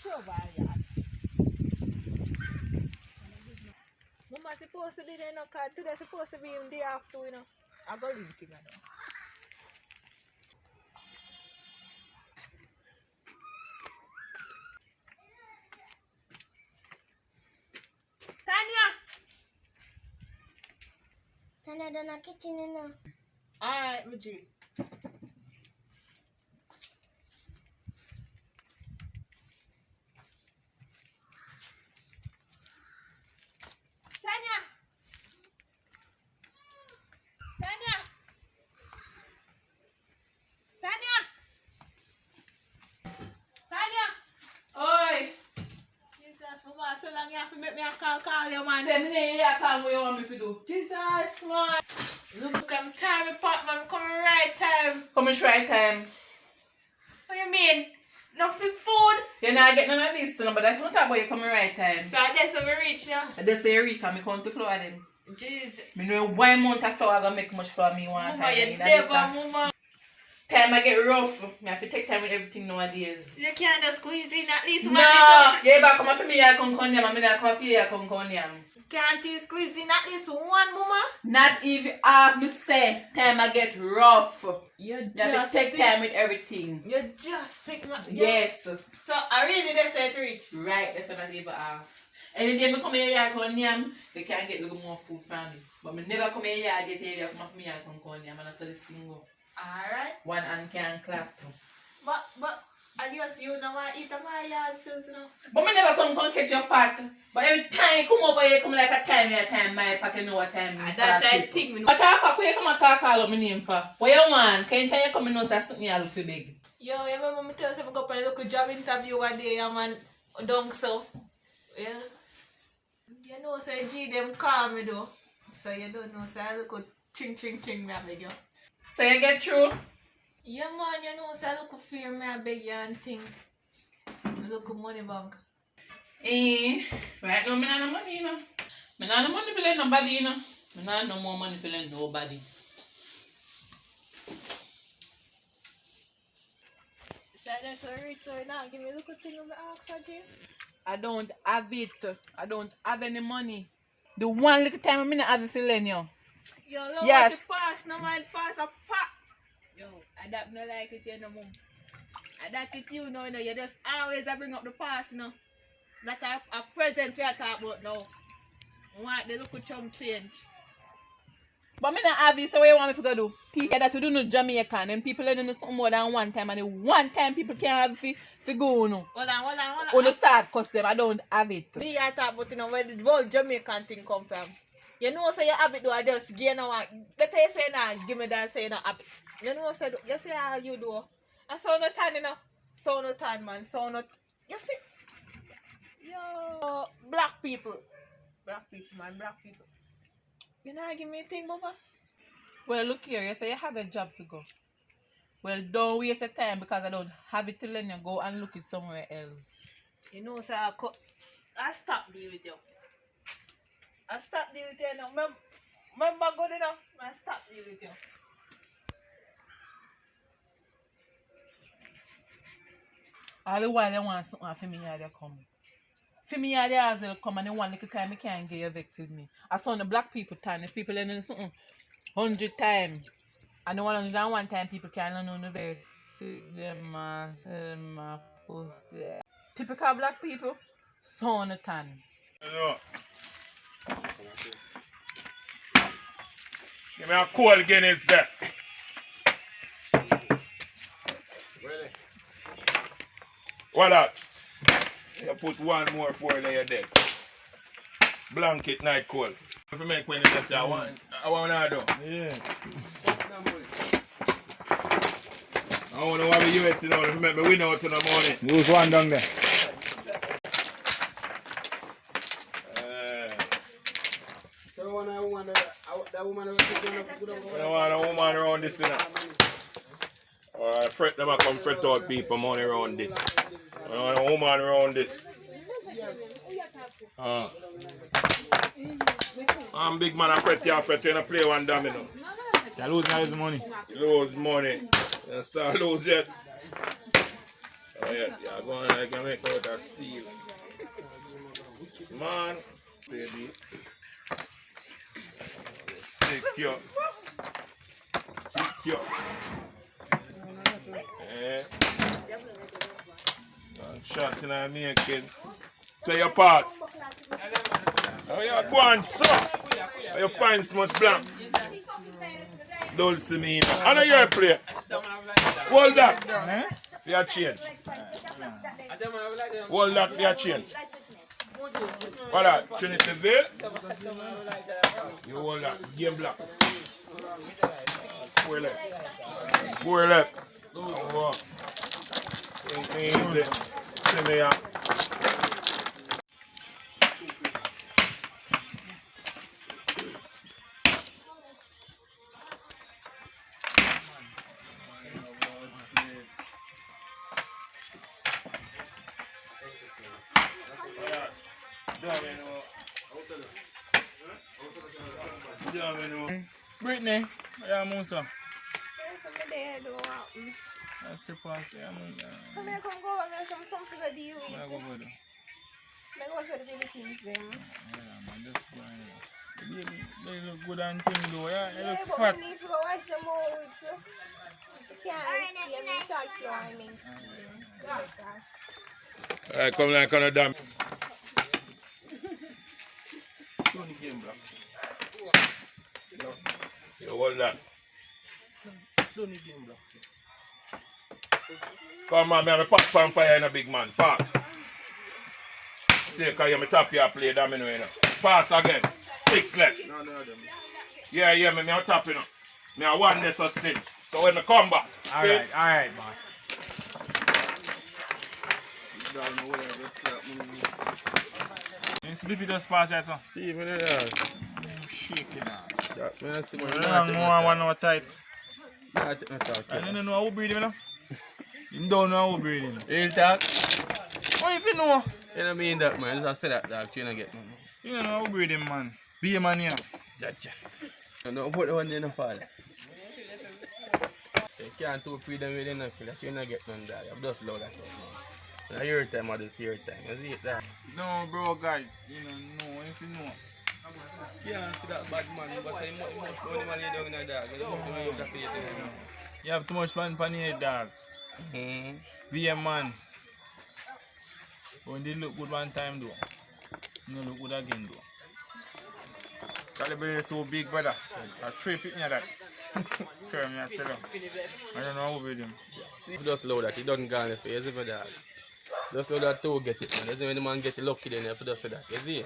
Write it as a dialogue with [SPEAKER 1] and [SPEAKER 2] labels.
[SPEAKER 1] show by yard. Mama supposed to be there, no, because today supposed to be in the afternoon, you know. I go linking, I know. Tanya!
[SPEAKER 2] Tanya done a kitchen, you know.
[SPEAKER 1] Alright, Majid. Tanya! Tanya! Tanya! Tanya!
[SPEAKER 3] Oi!
[SPEAKER 1] Jesus, Mama, so long you have to make me a call you, man.
[SPEAKER 3] Send me here, call what you want me to do.
[SPEAKER 1] Jesus, man. Look, I'm time, pot, man. Coming right time.
[SPEAKER 3] Come and try time.
[SPEAKER 1] What you mean? Nothing food?
[SPEAKER 3] You're not getting none of this, no, but that's what I'm talking about. You coming right time.
[SPEAKER 1] So that's how we reach now.
[SPEAKER 3] I just say you reach, because I come to flour then.
[SPEAKER 1] Jesus.
[SPEAKER 3] I know 1 month of flour gonna make much flour me one
[SPEAKER 1] Mama,
[SPEAKER 3] time.
[SPEAKER 1] you never, Mama.
[SPEAKER 3] Time I get rough. I have to take time with everything nowadays.
[SPEAKER 1] You can't just squeeze in at least one
[SPEAKER 3] No!
[SPEAKER 1] little.
[SPEAKER 3] Yeah, but come for me, I come con yam. I'm gonna come for you, I come con yam.
[SPEAKER 1] Can't you squeeze in at least one, Mama?
[SPEAKER 3] Not even half me say time I get rough.
[SPEAKER 1] You
[SPEAKER 3] You have to take time with everything.
[SPEAKER 1] You just take my...
[SPEAKER 3] Yes.
[SPEAKER 1] So I really did say to reach.
[SPEAKER 3] Right, that's what I even half. Any day I come here, I come yam, they can't get a little more food from me. But I never come here, I get here, come for me, I come con yam, and I saw this thing go.
[SPEAKER 1] Alright.
[SPEAKER 3] One hand can clap.
[SPEAKER 1] But, and you don't want to eat a my yard, you know.
[SPEAKER 3] But I never come catch your pot. But every time you come over here, come like a time my pot, you know what time you
[SPEAKER 1] That I think me know.
[SPEAKER 3] But I fuck where you come and call up my name for? What you want? Can you tell you come and know something a little big?
[SPEAKER 1] Yo, you remember me tell you I go for a little job interview one day, man, down so. Yeah. You know, so G them call me though. So you don't know, so I look ching me I beg you.
[SPEAKER 3] So you get through?
[SPEAKER 1] Yeah man, you know, so I look fear me I beg you and thing. I look money bank.
[SPEAKER 3] Right now, I not no money, you know. I not no money for let nobody, you know. I not no more money for let nobody.
[SPEAKER 1] So that's so rich, so now give me a little thing on the ask again.
[SPEAKER 3] I don't have it. I don't have any money. The one little time I'm not have it for lend you.
[SPEAKER 1] Yo, love
[SPEAKER 3] Yes.
[SPEAKER 1] the pass, no mind pass a pack. Yo, I don't no like it, you know, mum. I that it you know, you just always bring up the past, you know. That a present we are talking about now. I want the look chum change.
[SPEAKER 3] But I not have it, so what you want me to go do? Teach you that we do no Jamaican and people learn something more than one time and the one time people can't have it for go no.
[SPEAKER 1] Hold on.
[SPEAKER 3] Or the start custom, I don't have it.
[SPEAKER 1] Me I talk about, you know, where the whole Jamaican thing come from. You know, say you have it, do I just gain no one. Better you say now, give me that, say you don't have it. You know, say, you see how you do. And so no time, you know. So no time, man. So no. You see? Yo, black people, man, black people. You know, give me a thing, Mama.
[SPEAKER 3] Well, look here, you say you have a job to go. Well, don't waste your time because I don't have it to let you go and look it somewhere else.
[SPEAKER 1] You know, so I stop deal with you. I stop deal with you now. Remember good enough? I stop deal with you.
[SPEAKER 3] All the while you want something for me, you come. For me, you as well come and the one little time you can't get you vexed with me. I saw the black people time, if people learning something 100 times. And the 101 time people can't learn the vex. Them pussy. Typical black people, so on the time.
[SPEAKER 4] Hello. Give me a cold Guinness there.
[SPEAKER 5] Really?
[SPEAKER 4] What that? You put one more for your dead. Blanket night cold. If you make when you just say I want to do.
[SPEAKER 5] Yeah.
[SPEAKER 4] I want to have a US in order to make me win out in the morning.
[SPEAKER 5] Who's one down there?
[SPEAKER 4] I don't want a woman around this, you know. Fret them, I come fret out people money around this. I don't want a woman around this. I'm big man, I fret you, and I play one domino.
[SPEAKER 5] You lose now is the money.
[SPEAKER 4] You lose money. You start lose yet. Yeah, you're going like you make out of steel. Man, baby. Secure. Secure. Yeah. Shot in our naked. Say your pass. Oh, yeah, go on, so. You find so much blank. Dulcimina. I know you're a player. Hold that. For your change. Hold that for your change. Hold that. Trinityville. You hold that. Game block. 4 left. 4 left. Oh, easy. See me here.
[SPEAKER 5] Brittany, yeah, Musa.
[SPEAKER 6] There, do
[SPEAKER 5] That's the pass, yeah, Musa.
[SPEAKER 6] come here, come go over there, something to deal with.
[SPEAKER 5] Yeah, go for it.
[SPEAKER 6] Make go for the baby things them.
[SPEAKER 5] Yeah, man, just go and they look good and thing though, yeah, they
[SPEAKER 6] Yeah,
[SPEAKER 5] look
[SPEAKER 6] but
[SPEAKER 5] fat.
[SPEAKER 6] we need to go wash them out. You can't see them in touch your I mean.
[SPEAKER 4] Alright, come like on a dam.
[SPEAKER 5] Tony game block.
[SPEAKER 4] You hold that.
[SPEAKER 5] Tony game block.
[SPEAKER 4] Come on, man, I pass pan fire in a big man. Pass. Take a me tap your play that me know, you know. Pass again. 6 left. Yeah, me I tap you know. Me I one there so still. So when I come back.
[SPEAKER 5] Alright, boss. You see people just pass that son?
[SPEAKER 7] See, man, yeah.
[SPEAKER 5] Shaking now.
[SPEAKER 7] That, man, I see, man.
[SPEAKER 5] I don't know 1 hour tight.
[SPEAKER 7] I take my talk.
[SPEAKER 5] I don't know how breed him, you know? You don't know how breed him.
[SPEAKER 7] Real talk?
[SPEAKER 5] What if you know?
[SPEAKER 7] You know mean that, man. Just say that, dog. You don't get, man.
[SPEAKER 5] You don't know how breed him, man. Be a man, you know.
[SPEAKER 7] Jaja. You know, put the one in the fall. You can't do freedom within the kill. You don't get none, dog. I'm just low that. Now your time or this your time. You see it, dog?
[SPEAKER 5] No, bro, guy. You know, if you know.
[SPEAKER 7] Yeah, see that bad man. But I must only man lay down in the dog. You don't have to use that for your thing.
[SPEAKER 5] You have too much man on your head, dog. Be a man. When they look good one time, though. You look good again, though. Calibre too big, brother. I 3 picking that. Sure, me I tell you. I don't know how with him.
[SPEAKER 7] See, just low that. He doesn't go on the face, if dog. Just low that too get it, man. You see when the man get lucky, then you have to just say that. You see?